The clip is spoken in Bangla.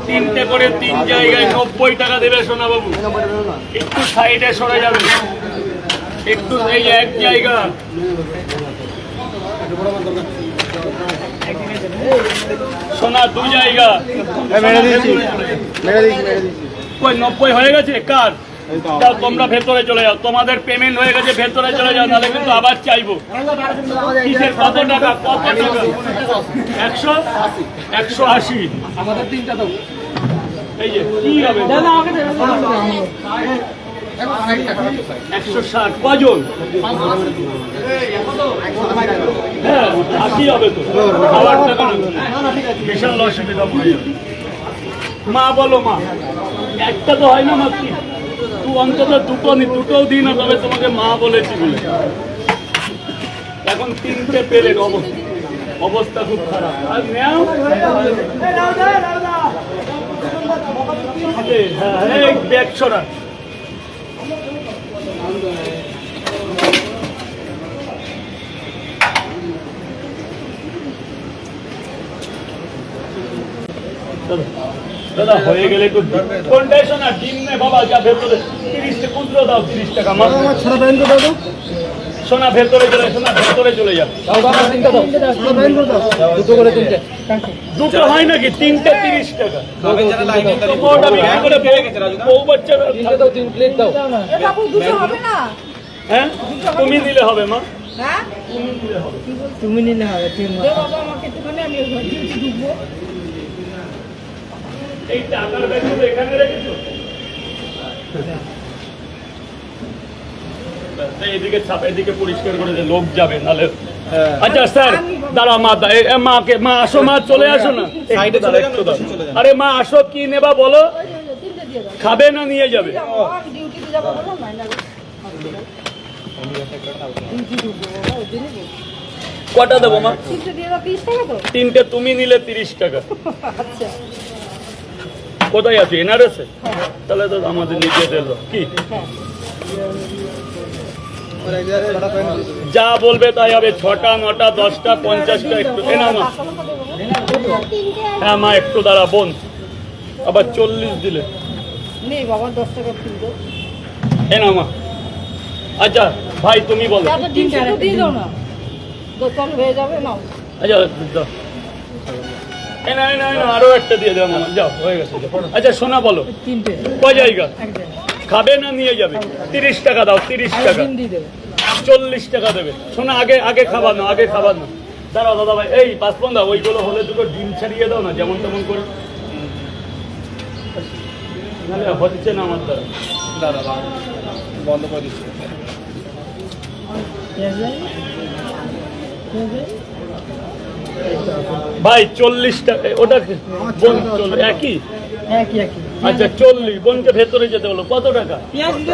তিনটে করে 3 জায়গায় 90 টাকা দেবে সোনা বাবু। একটু সাইডে সরে যাবে, একটু এই এক জায়গা। সোনা 2 জায়গা। কই 90 হয়ে গেছে কার? যাও তোমরা ভেতরে চলে যাও, তোমাদের পেমেন্ট হয়ে গেছে, ভেতরে চলে যাও, নাহলে কিন্তু আবার চাইবো। কিসের কত টাকা? কত টাকা? 180। আমাদের 3টা দাও। এই যে কি হবে? 160 কজন? হ্যাঁ 80 হবে তো। খাবার টাকা বিশাল অসুবিধা পড়ে যাবে। মা বলো মা, একটা তো হয় না মা, কি তুই অন্তত দুটোও দিই না, তবে তোমাকে মা বলেছি বলে। এখন 3টে পেলে অবস্থা খুব খারাপ। আর নেও হ্যাঁ ব্যাগ ছড়া। দাদা হয়ে গেলে একটু কোনটাই শোনা ডিম নে বাবা, যা ভেতরে 30 টাকা খুচরো দাও, 30 টাকা আমার ছাড়া দেন তো দাদা। সোনা ভেতরে চলে, সোনা ভেতরে চলে যা। দাও দাদা 3টা দাও। ছাড়া দেন তো দাও। দুটো করে 3টে। দুটো হয় নাকি? 3টে 30 টাকা। বউটা বিক্রি করে বউ বাচ্চারা 3টে দাও, 3 প্লেট দাও। এ বাবু দুটো হবে না? হ্যাঁ তুমি নিলে হবে মা, হ্যাঁ তুমি নিলে হবে। দে বাবা আমাকে একটুখানি, আমি ডিউটি ঢুকবো। এই টাকার ব্যাগগুলো এখানে রেখেছো? এদিকে ছাপ, এদিকে পরিষ্কার করে দে, লোক যাবে নালে। আচ্ছা স্যার দাঁড়া মা, মা আসো, মা চলে আসো না। আরে মা আসো, কি নেবা বলো? তিনটে দিয়ে দাও। খাবে না নিয়ে যাবে? আমি ডিউটিতে যাবো বলো না, ডিউটি ঢুকবো বাবা, ওই জন্যই বলছি। কটা দেবো মা? তিনটে দিয়ে দাও, 30 টাকা তো? 3টে তুমি নিলে 30 টাকা। আচ্ছা কোথায় আছে? এনআরএসে? তাহলে তো আমাদের নিজেদের লোক। কি হ্যাঁ যা বলবে তাই হবে। 6টা 9টা 10টা 50টা একটু এ না মা। হ্যাঁ মা একটু দাঁড়া বোন, আবার 40 দিলে নেই বাবা, 10 টাকা ফিল দাও। এ না মা। আচ্ছা ভাই তুমি বলো। তারপর ডিম সিদ্ধ দিয়ে দাও না, দোকান হয়ে যাবে নাও। আচ্ছা দাও। এ না এ না এ না, আরো একটা দিয়ে দাও মামা, যাও হয়ে গেছে। আচ্ছা সোনা বলো 3টে কয় জায়গা? এক জায়গায়। খাবে না নিয়ে যাবে? 30 টাকা দাও, 30 টাকা। ডিম দিয়ে দেবে। 40 টাকা দেবে। শোনা আগে খাবার না, আগে খাবার না। দাঁড়াও দাদা ভাই, এই 55 দাও, ওইগুলো হলে দুটো ডিম ছাড়িয়ে দাও না, যেমন তেমন করে। নাহলে হচ্ছে না আমার দ্বারা। দাদা বন্ধ করে দিচ্ছি। ভাই 40 টাকা ওটা বোন একই। একই আচ্ছা 40 বোনকে ভেতরে যেতে বলো। কত টাকা? পেঁয়াজ দিতে